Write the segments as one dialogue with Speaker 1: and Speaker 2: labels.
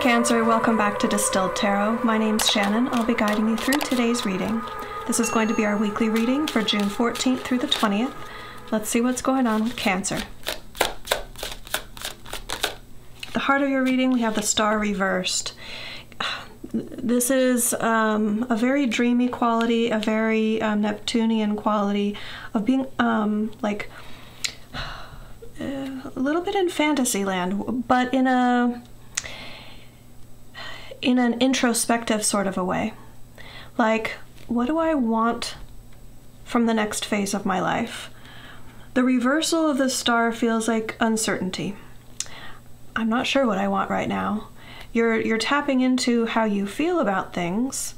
Speaker 1: Cancer, welcome back to Distilled Tarot. My name's Shannon. I'll be guiding you through today's reading. This is going to be our weekly reading for June 14th through the 20th. Let's see what's going on with Cancer. At the heart of your reading, we have the Star reversed. This is a very dreamy quality, a very Neptunian quality of being like a little bit in fantasy land, but in an introspective sort of a way. Like, what do I want from the next phase of my life? The reversal of the Star feels like uncertainty. I'm not sure what I want right now. You're tapping into how you feel about things,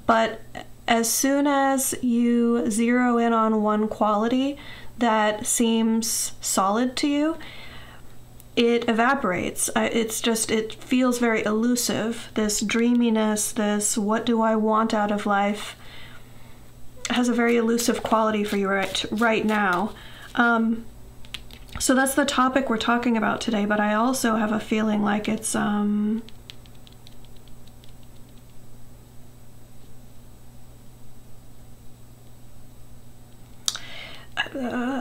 Speaker 1: but as soon as you zero in on one quality that seems solid to you, it evaporates. It feels very elusive. This dreaminess, this what do I want out of life has a very elusive quality for you right now. So that's the topic we're talking about today, but I also have a feeling like it's I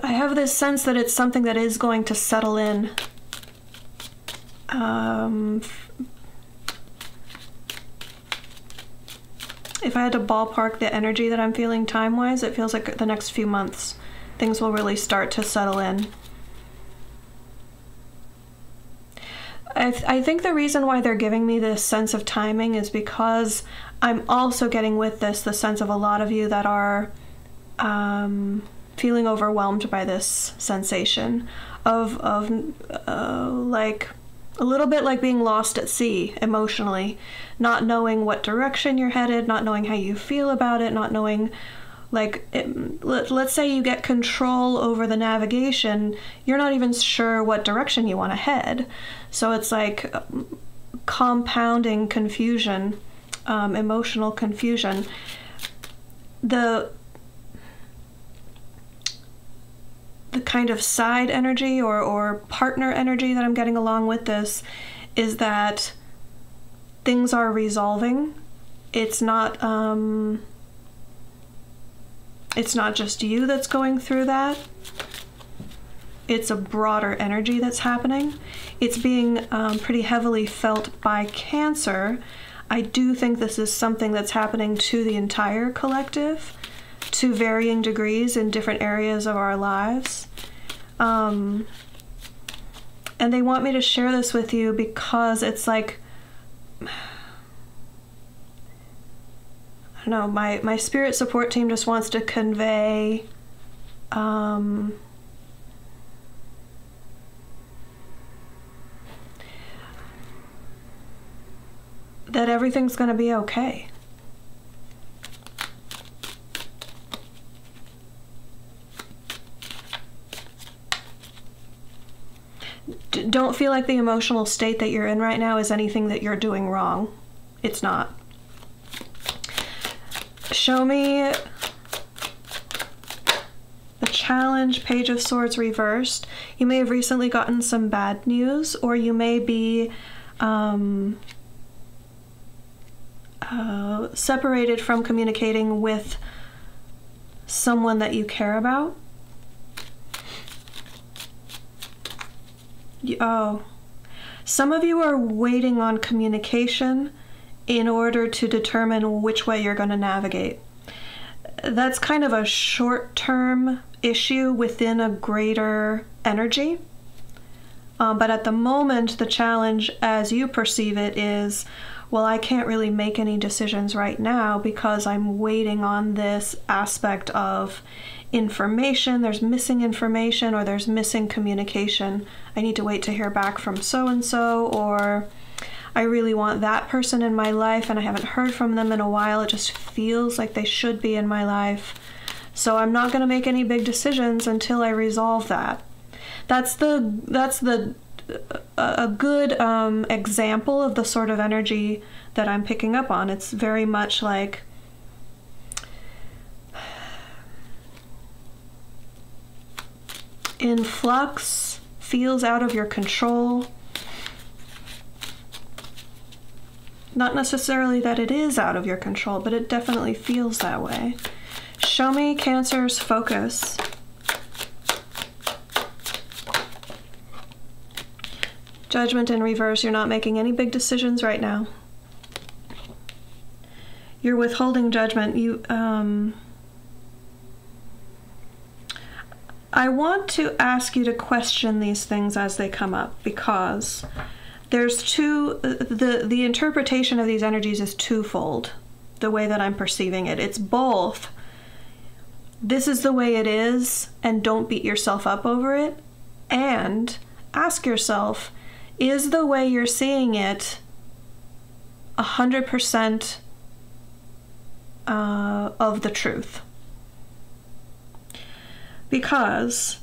Speaker 1: have this sense that it's something that is going to settle in. If I had to ballpark the energy that I'm feeling time-wise, it feels like the next few months things will really start to settle in. I think the reason why they're giving me this sense of timing is because I'm also getting with this the sense of a lot of you that are feeling overwhelmed by this sensation of like a little bit like being lost at sea emotionally, not knowing what direction you're headed, not knowing how you feel about it, not knowing, like, let's say you get control over the navigation, you're not even sure what direction you want to head. So it's like compounding confusion, emotional confusion. The kind of side energy or partner energy that I'm getting along with this is that things are resolving. It's not just you that's going through that. It's a broader energy that's happening. It's being pretty heavily felt by Cancer. I do think this is something that's happening to the entire collective, to varying degrees in different areas of our lives. And they want me to share this with you because it's like, I don't know, my spirit support team just wants to convey that everything's going to be okay. Don't feel like the emotional state that you're in right now is anything that you're doing wrong. It's not. Show me the challenge, Page of Swords reversed. You may have recently gotten some bad news, or you may be separated from communicating with someone that you care about. Oh, some of you are waiting on communication in order to determine which way you're going to navigate. That's kind of a short-term issue within a greater energy. But at the moment, the challenge as you perceive it is, well, I can't really make any decisions right now because I'm waiting on this aspect of information. There's missing information, or there's missing communication. I need to wait to hear back from so-and-so, or I really want that person in my life and I haven't heard from them in a while. It just feels like they should be in my life. So I'm not going to make any big decisions until I resolve that. That's a good example of the sort of energy that I'm picking up on. It's very much like in flux, feels out of your control. Not necessarily that it is out of your control, but it definitely feels that way. Show me Cancer's focus. Judgment in reverse. You're not making any big decisions right now. You're withholding judgment. I want to ask you to question these things as they come up, because there's the interpretation of these energies is twofold, the way that I'm perceiving it. It's both, this is the way it is, and don't beat yourself up over it, and ask yourself, is the way you're seeing it 100% of the truth? Because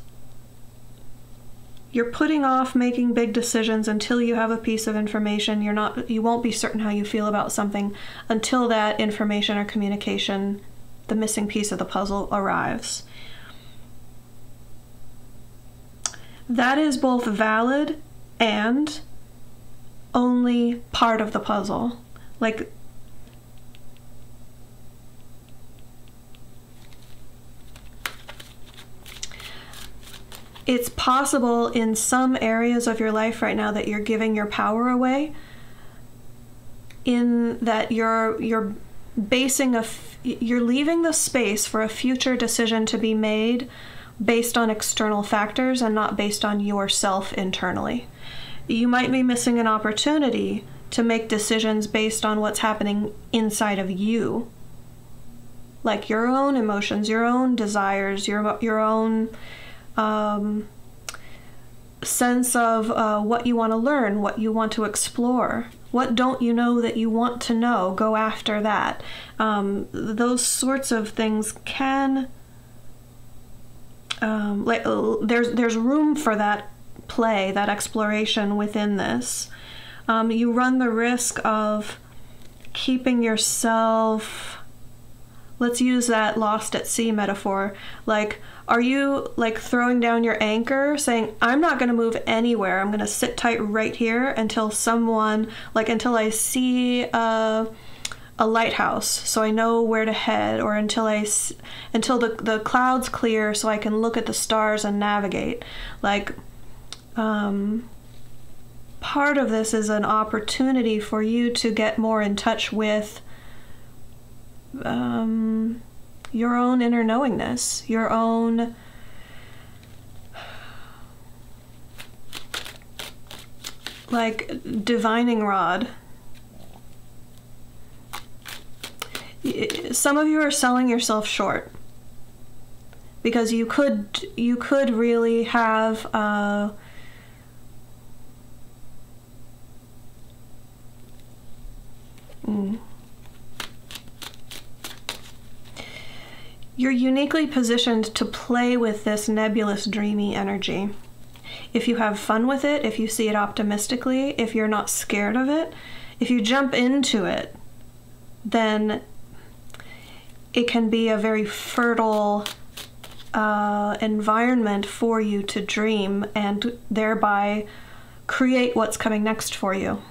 Speaker 1: you're putting off making big decisions until you have a piece of information. You won't be certain how you feel about something until that information or communication, the missing piece of the puzzle, arrives. That is both valid and only part of the puzzle. Like, it's possible in some areas of your life right now that you're giving your power away, in that you're basing you're leaving the space for a future decision to be made based on external factors and not based on yourself internally. You might be missing an opportunity to make decisions based on what's happening inside of you, like your own emotions, your own desires, your own sense of what you want to learn, what you want to explore. What don't you know that you want to know? Go after that. Those sorts of things can, there's room for that play, that exploration within this. You run the risk of keeping yourself, let's use that lost at sea metaphor. Like, are you like throwing down your anchor, saying, I'm not going to move anywhere. I'm going to sit tight right here until someone, like until I see a lighthouse so I know where to head, or until the clouds clear so I can look at the stars and navigate. Like, part of this is an opportunity for you to get more in touch with your own inner knowingness, your own like divining rod. Some of you are selling yourself short because you could really have You're uniquely positioned to play with this nebulous, dreamy energy. If you have fun with it, if you see it optimistically, if you're not scared of it, if you jump into it, then it can be a very fertile environment for you to dream and thereby create what's coming next for you.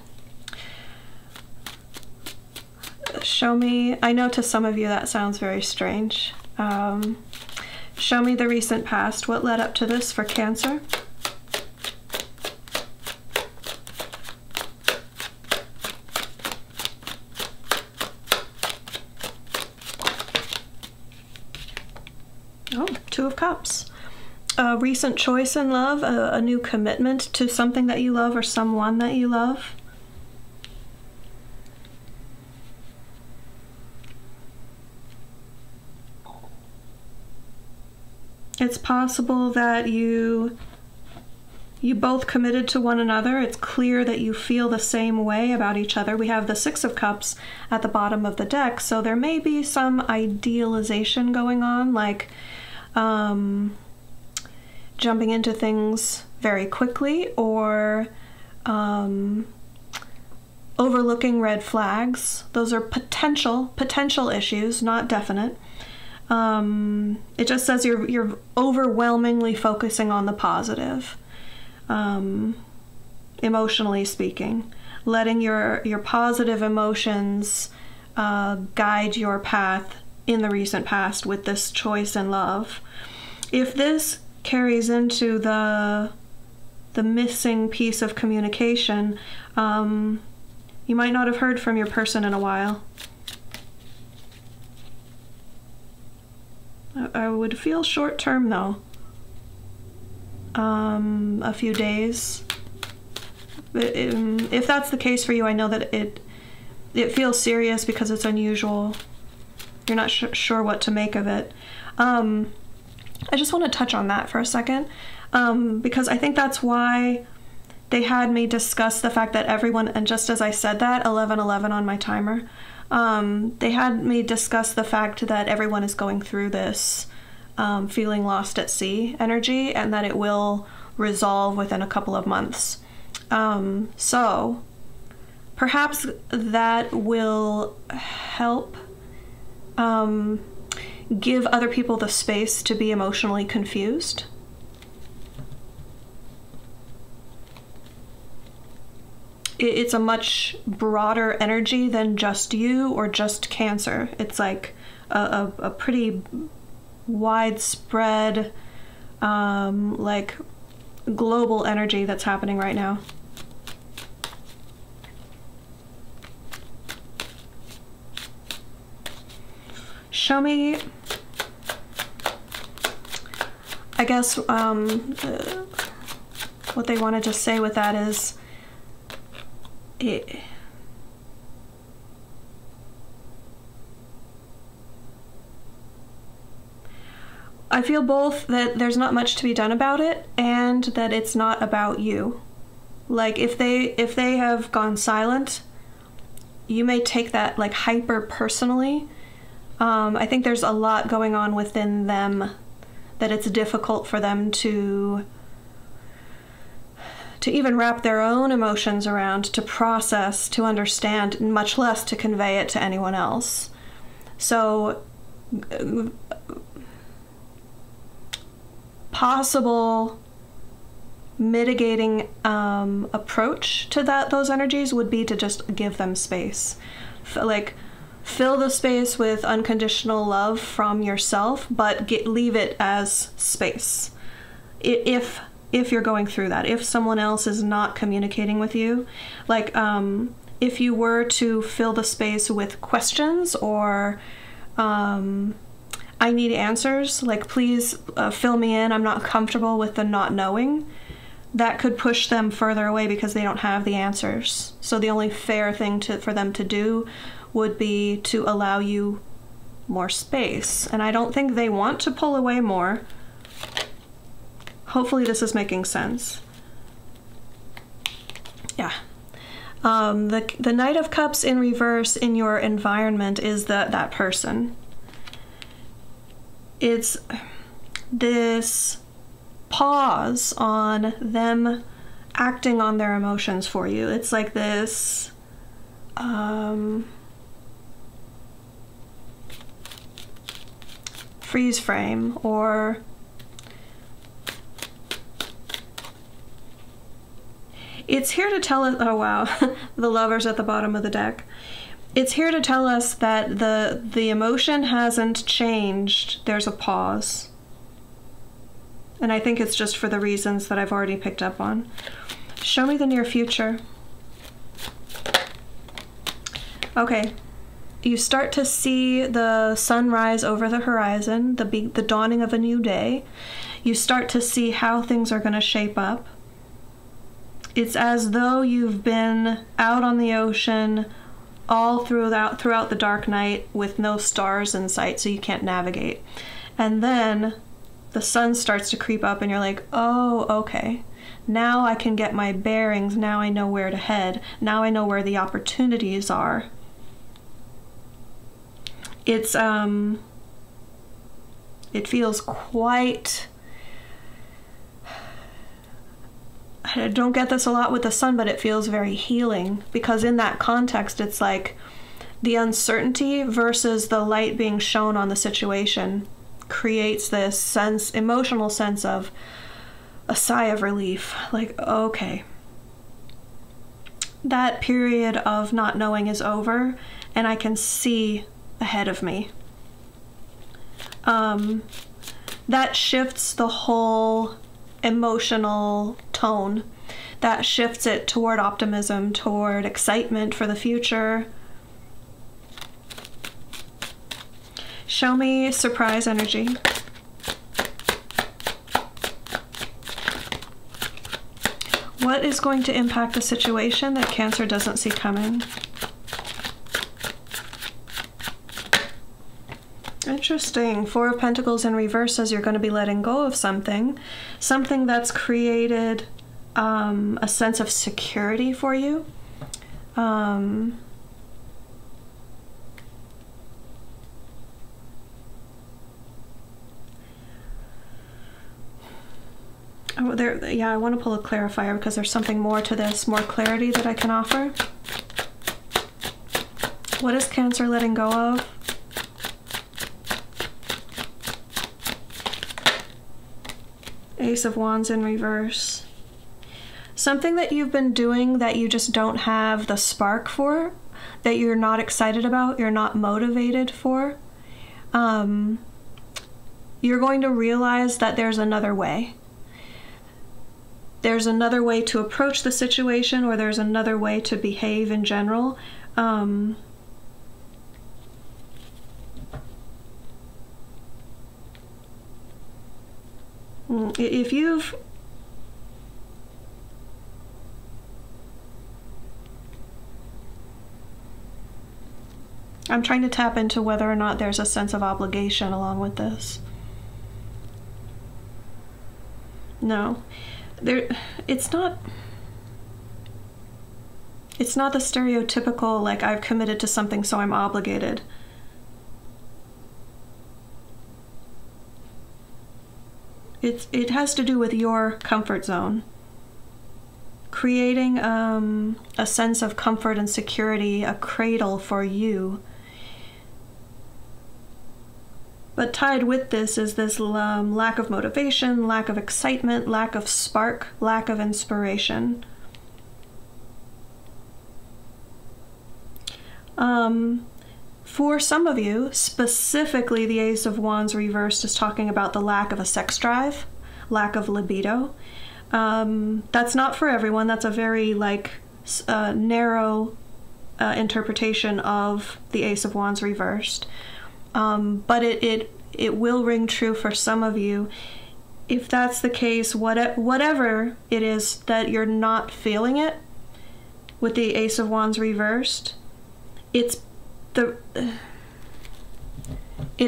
Speaker 1: Show me, I know to some of you that sounds very strange. Show me the recent past. What led up to this for Cancer? Oh, Two of Cups. A recent choice in love, a new commitment to something that you love or someone that you love. It's possible that you both committed to one another. It's clear that you feel the same way about each other. We have the Six of Cups at the bottom of the deck, so there may be some idealization going on, like jumping into things very quickly, or overlooking red flags. Those are potential issues, not definite. It just says you're overwhelmingly focusing on the positive, emotionally speaking. letting your positive emotions guide your path in the recent past with this choice and love. If this carries into the missing piece of communication, you might not have heard from your person in a while. I would feel short term though. A few days. If that's the case for you, I know that it feels serious because it's unusual. You're not sure what to make of it. I just want to touch on that for a second, because I think that's why they had me discuss the fact that everyone, and just as I said that, 11:11 on my timer, they had me discuss the fact that everyone is going through this feeling lost at sea energy, and that it will resolve within a couple of months. So perhaps that will help give other people the space to be emotionally confused. It's a much broader energy than just you or just Cancer. It's like a pretty widespread, like global energy that's happening right now. Show me, I guess, what they wanted to say with that is, I feel both that there's not much to be done about it and that it's not about you. Like if they have gone silent, you may take that like hyper personally. I think there's a lot going on within them that it's difficult for them to even wrap their own emotions around, to process, to understand, much less to convey it to anyone else. So possible mitigating approach to those energies would be to just give them space. Like fill the space with unconditional love from yourself, but leave it as space. If you're going through that, if someone else is not communicating with you, like if you were to fill the space with questions or I need answers, like please fill me in, I'm not comfortable with the not knowing, that could push them further away because they don't have the answers. So the only fair thing for them to do would be to allow you more space. And I don't think they want to pull away more. Hopefully this is making sense. Yeah. The Knight of Cups in reverse in your environment is that person. It's this pause on them acting on their emotions for you. It's like this freeze frame, or it's here to tell us, oh wow, the Lovers at the bottom of the deck. It's here to tell us that the emotion hasn't changed. There's a pause. And I think it's just for the reasons that I've already picked up on. Show me the near future. Okay. You start to see the sunrise over the horizon, the dawning of a new day. You start to see how things are going to shape up. It's as though you've been out on the ocean all throughout the dark night with no stars in sight, so you can't navigate. And then the sun starts to creep up and you're like, oh, okay. Now I can get my bearings. Now I know where to head. Now I know where the opportunities are. It's, it feels quite, I don't get this a lot with the sun, but it feels very healing, because in that context, it's like the uncertainty versus the light being shown on the situation creates this emotional sense of a sigh of relief. Like, okay, that period of not knowing is over, and I can see ahead of me. That shifts the whole emotional tone. That shifts it toward optimism, toward excitement for the future. Show me surprise energy. What is going to impact the situation that Cancer doesn't see coming? Interesting. Four of Pentacles in reverse says you're going to be letting go of something. Something that's created a sense of security for you. Oh, yeah, I want to pull a clarifier because there's something more to this, more clarity that I can offer. What is Cancer letting go of? Ace of Wands in reverse. Something that you've been doing that you just don't have the spark for, that you're not excited about, you're not motivated for. You're going to realize that there's another way. There's another way to approach the situation, or there's another way to behave in general. If you've I'm trying to tap into whether or not there's a sense of obligation along with this. No. It's not the stereotypical, like, I've committed to something so I'm obligated. It has to do with your comfort zone. Creating a sense of comfort and security, a cradle for you. But tied with this is this lack of motivation, lack of excitement, lack of spark, lack of inspiration. For some of you, specifically the Ace of Wands reversed is talking about the lack of a sex drive, lack of libido. That's not for everyone. That's a very narrow interpretation of the Ace of Wands reversed. But it will ring true for some of you. If that's the case, whatever it is that you're not feeling it with the Ace of Wands reversed, it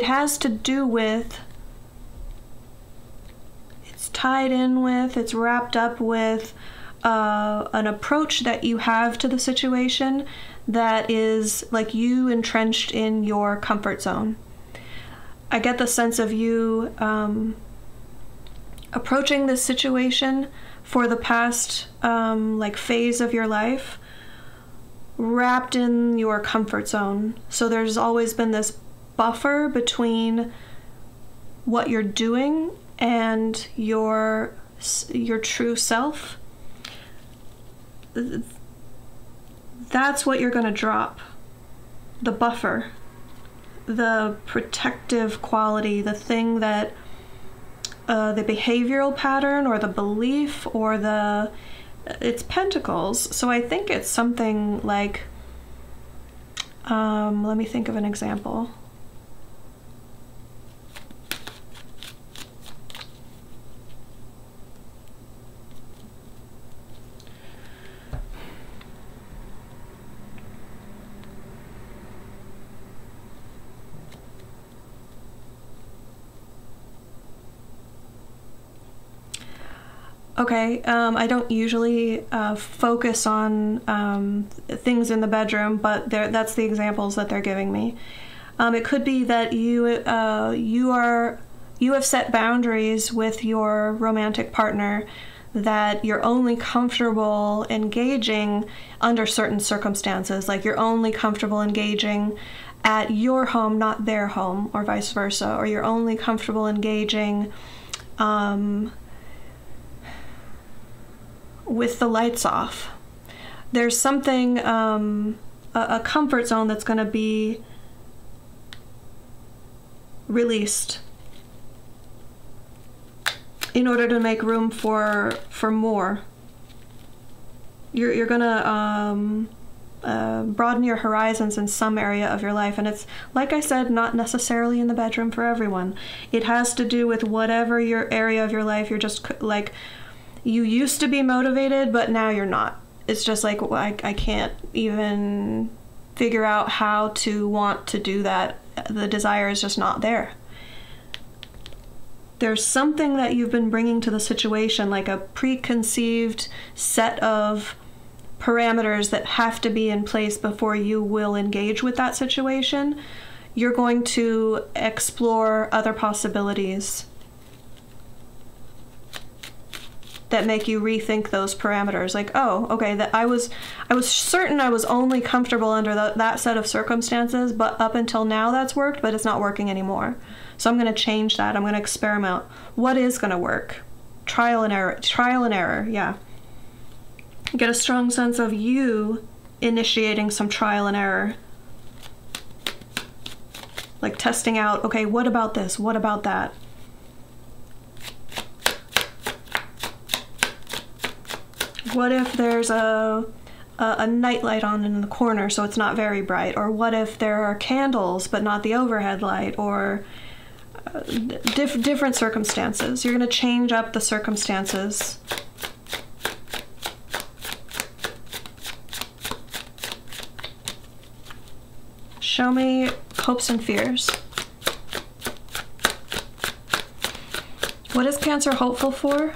Speaker 1: has to do with, it's tied in with, it's wrapped up with an approach that you have to the situation that is like you entrenched in your comfort zone. I get the sense of you approaching this situation for the past phase of your life wrapped in your comfort zone. So there's always been this buffer between what you're doing and your true self. That's what you're going to drop. The buffer, the protective quality, the thing that the behavioral pattern or the belief or it's Pentacles. So I think it's something like, let me think of an example. Okay, I don't usually focus on things in the bedroom, but that's the examples that they're giving me. It could be that you have set boundaries with your romantic partner that you're only comfortable engaging under certain circumstances, like you're only comfortable engaging at your home, not their home, or vice versa, or you're only comfortable engaging with the lights off. there's something, a comfort zone that's going to be released in order to make room for more. You're gonna broaden your horizons in some area of your life, and it's, like I said, not necessarily in the bedroom for everyone. It has to do with whatever your area of your life. You're just like, you used to be motivated, but now you're not. It's just like, I can't even figure out how to want to do that. The desire is just not there. There's something that you've been bringing to the situation, like a preconceived set of parameters that have to be in place before you will engage with that situation. You're going to explore other possibilities that make you rethink those parameters. Like, oh, okay, that I was certain I was only comfortable under that set of circumstances, but up until now that's worked, but it's not working anymore. So I'm going to change that. I'm going to experiment. What is going to work? Trial and error, yeah. Get a strong sense of you initiating some trial and error. Like testing out, okay, what about this? What about that? What if there's a night light on in the corner so it's not very bright? Or what if there are candles but not the overhead light? Or different circumstances. You're going to change up the circumstances. Show me hopes and fears. What is Cancer hopeful for?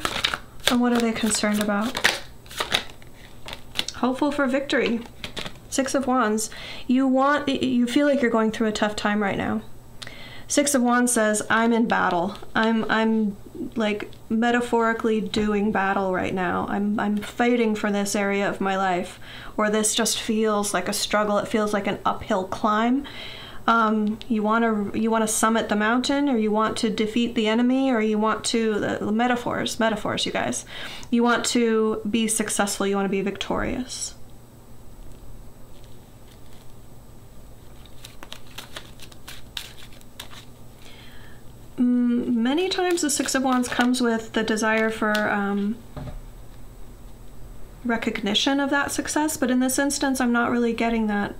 Speaker 1: And what are they concerned about? Hopeful for victory. Six of Wands. You feel like you're going through a tough time right now. Six of Wands says, I'm in battle. I'm like metaphorically doing battle right now. I'm fighting for this area of my life, or this just feels like a struggle. It feels like an uphill climb. You want to summit the mountain, or you want to defeat the enemy, or you want to metaphors, you guys. You want to be successful. You want to be victorious. Many times the Six of Wands comes with the desire for recognition of that success, but in this instance, I'm not really getting that.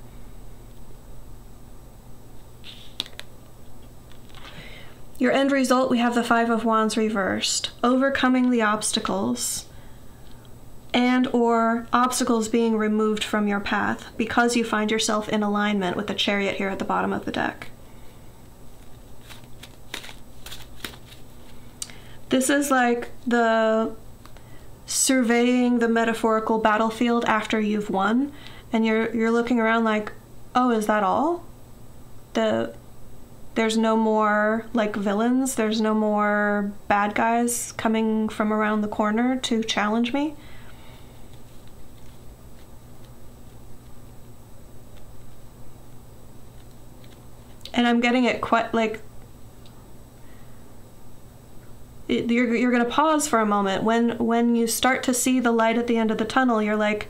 Speaker 1: Your end result, we have the Five of Wands reversed. Overcoming the obstacles, and or obstacles being removed from your path because you find yourself in alignment with the Chariot here at the bottom of the deck. This is like the surveying the metaphorical battlefield after you've won, and you're looking around like, oh, is that all? There's no more like villains, there's no more bad guys coming from around the corner to challenge me. And I'm getting it quite like, you're going to pause for a moment. When you start to see the light at the end of the tunnel, you're like,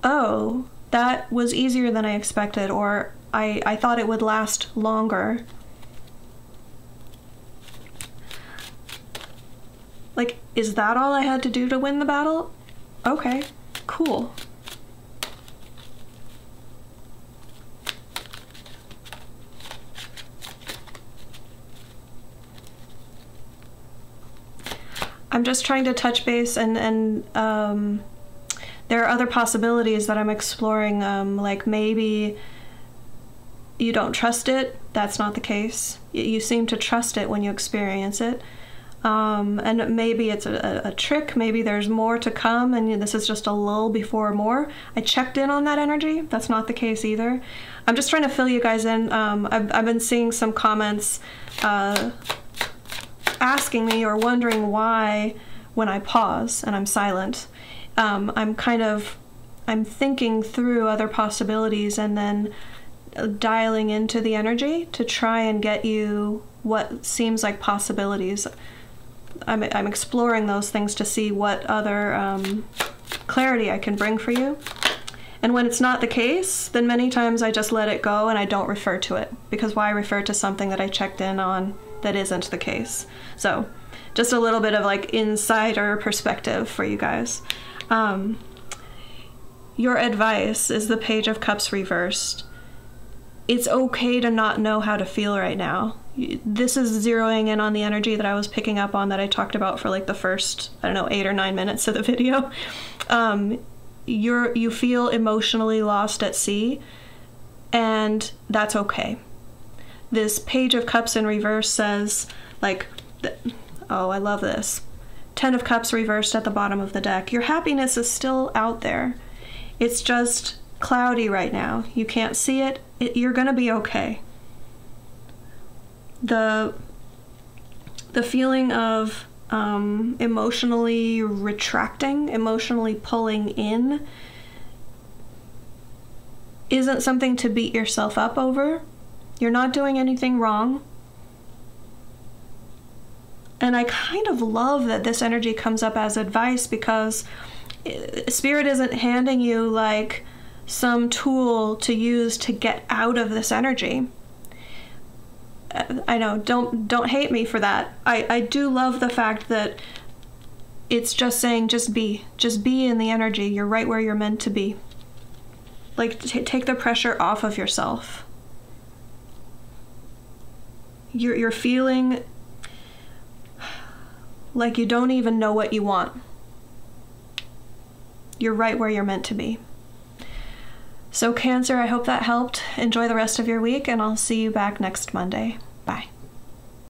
Speaker 1: oh, that was easier than I expected, or I thought it would last longer. Like, is that all I had to do to win the battle? Okay, cool. I'm just trying to touch base, and there are other possibilities that I'm exploring, like maybe you don't trust it. That's not the case. You seem to trust it when you experience it. And maybe it's a trick, maybe there's more to come, and this is just a lull before more. I checked in on that energy. That's not the case either. I'm just trying to fill you guys in. I've been seeing some comments asking me or wondering why when I pause and I'm silent, I'm thinking through other possibilities and then dialing into the energy to try and get you what seems like possibilities. I'm exploring those things to see what other clarity I can bring for you. And when it's not the case, then many times I just let it go and I don't refer to it, because why refer to something that I checked in on that isn't the case? So just a little bit of like insider perspective for you guys. Your advice is the Page of Cups reversed. It's okay to not know how to feel right now. This is zeroing in on the energy that I was picking up on that I talked about for like the first, I don't know, 8 or 9 minutes of the video. You feel emotionally lost at sea, and that's okay. This Page of Cups in reverse says, like, oh, I love this. 10 of Cups reversed at the bottom of the deck. Your happiness is still out there. It's just cloudy right now. You can't see it. You're gonna be okay. The feeling of emotionally retracting, emotionally pulling in, isn't something to beat yourself up over. You're not doing anything wrong. And I kind of love that this energy comes up as advice, because Spirit isn't handing you like some tool to use to get out of this energy. I know, don't hate me for that. I do love the fact that it's just saying, just be in the energy. You're right where you're meant to be. Like, take the pressure off of yourself. You're feeling like you don't even know what you want. You're right where you're meant to be. So Cancer, I hope that helped. Enjoy the rest of your week, and I'll see you back next Monday. Bye.